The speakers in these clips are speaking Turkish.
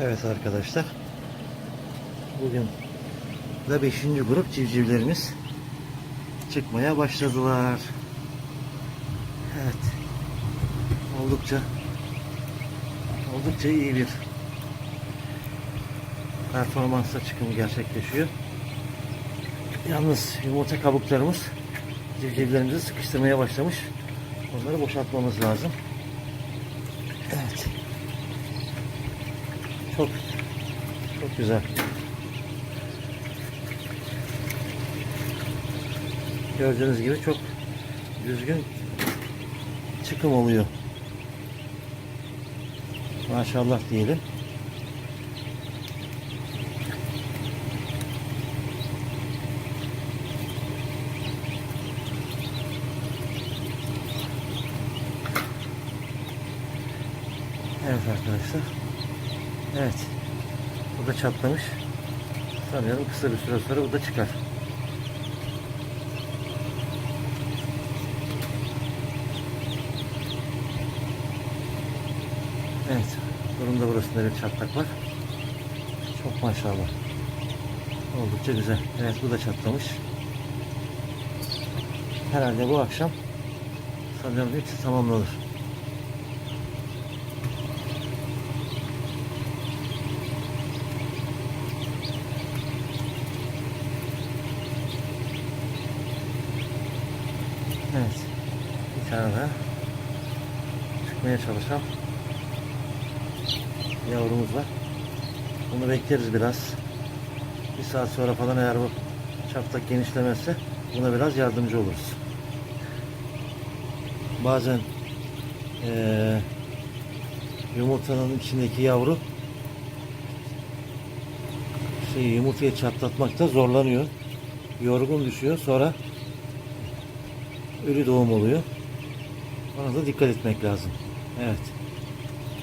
Evet arkadaşlar, bugün de 5. grup civcivlerimiz çıkmaya başladılar. Evet, oldukça iyi bir performansla çıkım gerçekleşiyor. Yalnız yumurta kabuklarımız civcivlerimizi sıkıştırmaya başlamış. Onları boşaltmamız lazım. Evet. Çok güzel. Gördüğünüz gibi çok düzgün çıkım oluyor. Maşallah diyelim. Evet arkadaşlar. Evet. Bu da çatlamış. Sanıyorum kısa bir süre sonra bu da çıkar. Evet. Burunda burasında bir çatlak var. Çok maşallah. Oldukça güzel. Evet, bu da çatlamış. Herhalde bu akşam sanıyorum hepsi tamamlanır. Evet. Bir tane daha çıkmaya çalışan yavrumuz var. Bunu bekleriz biraz. Bir saat sonra falan eğer bu çatlak genişlemezse buna biraz yardımcı oluruz. Bazen yumurtanın içindeki yavru yumurtayı çatlatmakta zorlanıyor. Yorgun düşüyor. Sonra ölü doğum oluyor. Ona da dikkat etmek lazım. Evet.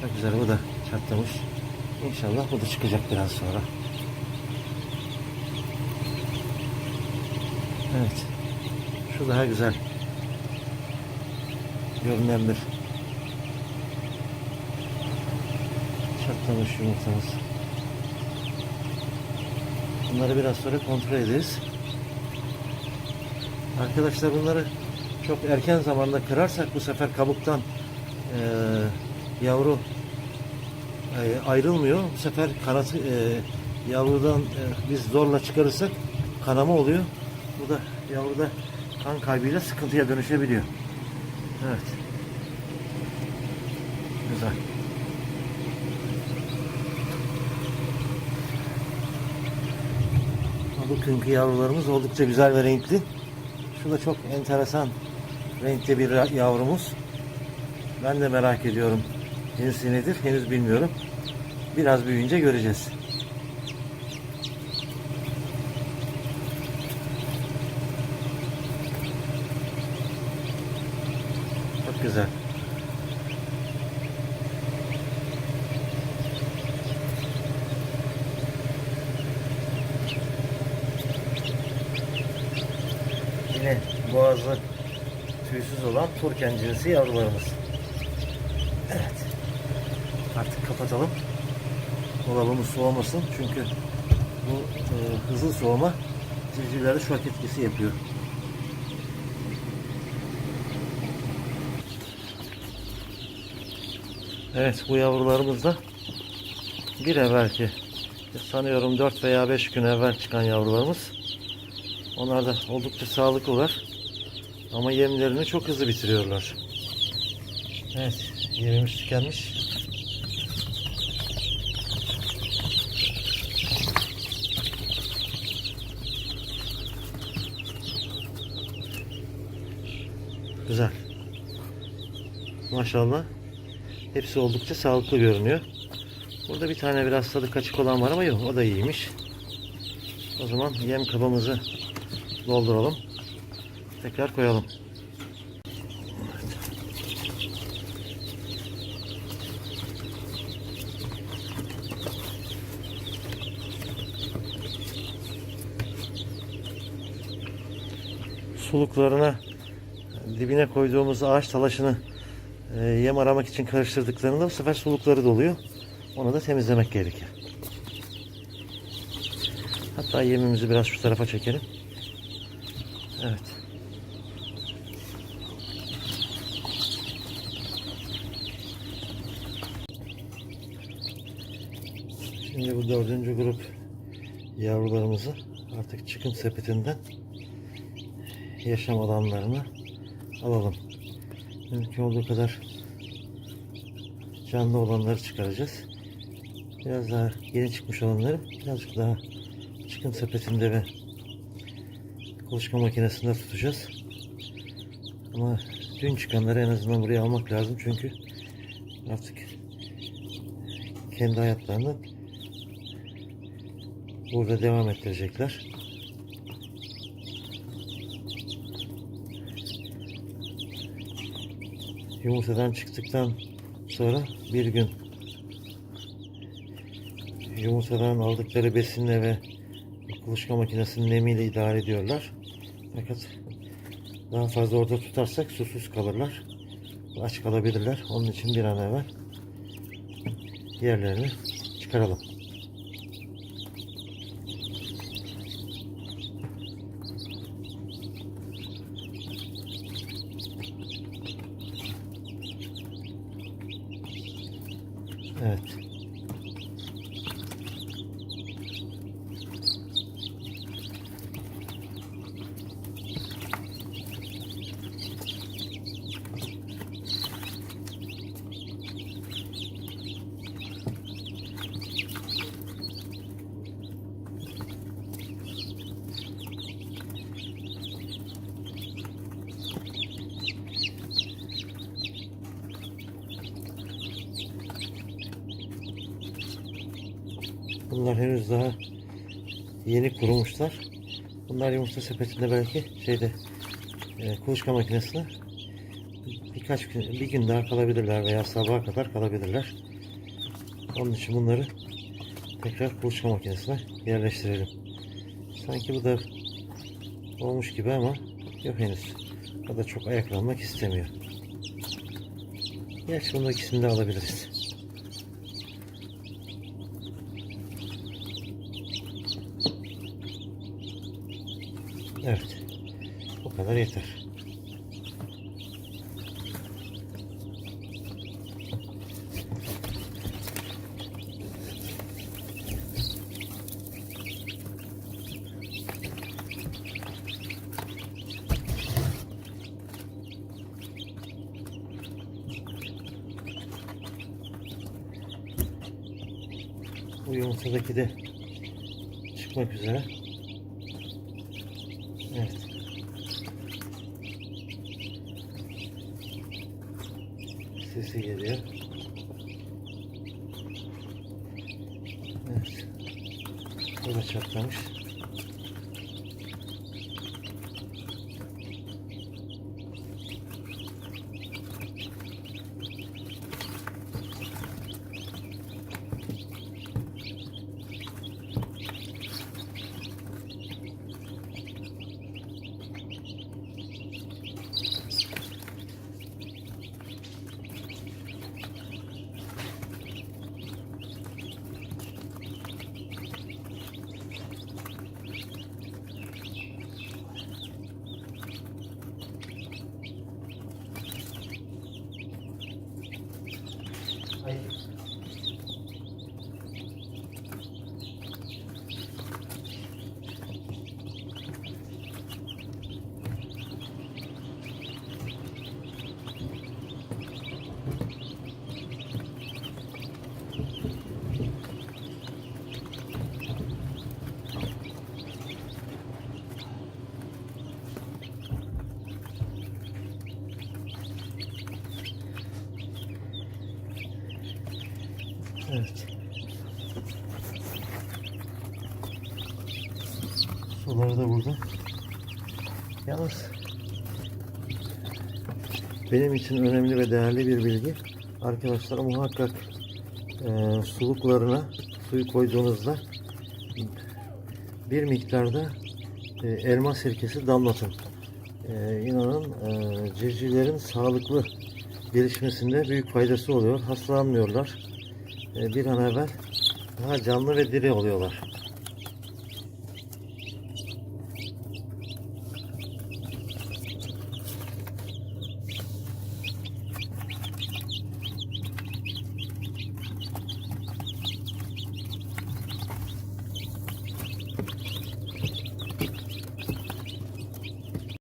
Çok güzel. Bu da çatlamış. İnşallah bu da çıkacak biraz sonra. Evet. Şu daha güzel görünen bir çatlamış yumurtamız. Bunları biraz sonra kontrol ederiz. Arkadaşlar, bunları çok erken zamanda kırarsak bu sefer kabuktan yavru ayrılmıyor. Bu sefer kanatı yavrudan biz zorla çıkarırsak kanama oluyor. Bu da yavruda kan kaybıyla sıkıntıya dönüşebiliyor. Evet. Güzel. Bugünkü yavrularımız oldukça güzel ve renkli. Şu da çok enteresan renkli bir yavrumuz. Ben de merak ediyorum. Cinsi nedir? Henüz bilmiyorum. Biraz büyüyünce göreceğiz. Çok güzel. Yine boğazı tüysüz olan Turken cinsi yavrularımız. Evet. Artık kapatalım. Dolabımız soğumasın. Çünkü bu hızlı soğuma civcivlerde şok etkisi yapıyor. Evet, bu yavrularımız da bir evvelki sanıyorum 4 veya 5 gün evvel çıkan yavrularımız. Onlar da oldukça sağlıklılar. Ama yemlerini çok hızlı bitiriyorlar. Evet, yemimiz tükenmiş. Güzel. Maşallah. Hepsi oldukça sağlıklı görünüyor. Burada bir tane biraz tadı kaçık olan var ama yok, o da iyiymiş. O zaman yem kabımızı dolduralım. Tekrar koyalım. Suluklarına dibine koyduğumuz ağaç talaşını yem aramak için karıştırdıklarında bu sefer sulukları doluyor. Onu da temizlemek gerekir. Hatta yemimizi biraz şu tarafa çekelim. Evet. Şimdi bu 4. grup yavrularımızı artık çıkım sepetinden yaşam alanlarına alalım. Mümkün olduğu kadar canlı olanları çıkaracağız. Biraz daha yeni çıkmış olanları birazcık daha çıkım sepetinde ve kuluçka makinesinde tutacağız. Ama dün çıkanları en azından buraya almak lazım çünkü artık kendi hayatlarını burada devam ettirecekler. Yumurtadan çıktıktan sonra bir gün yumurtadan aldıkları besinle ve kuluçka makinesinin nemiyle idare ediyorlar. Fakat daha fazla orada tutarsak susuz kalırlar. Aç kalabilirler. Onun için bir an evvel diğerlerini çıkaralım. Evet. Bunlar henüz daha yeni kurumuşlar. Bunlar yumurta sepetinde belki kuluçka makinesine bir gün daha kalabilirler veya sabaha kadar kalabilirler. Onun için bunları tekrar kuluçka makinesine yerleştirelim. Sanki bu da olmuş gibi ama yok henüz. O da çok ayaklanmak istemiyor. Gerçi bunun ikisini de alabiliriz. Evet. Bu kadar yeter. Bu yumurtadaki de çıkmak üzere. Evet. Sesi geliyor. Evet. Bu da çatlamış. Evet. Suları da burada. Yalnız benim için önemli ve değerli bir bilgi. Arkadaşlar muhakkak suluklarına suyu koyduğunuzda bir miktarda elma sirkesi damlatın. İnanın civcivlerin sağlıklı gelişmesinde büyük faydası oluyor. Hastalanmıyorlar. bir an evvel daha canlı ve diri oluyorlar.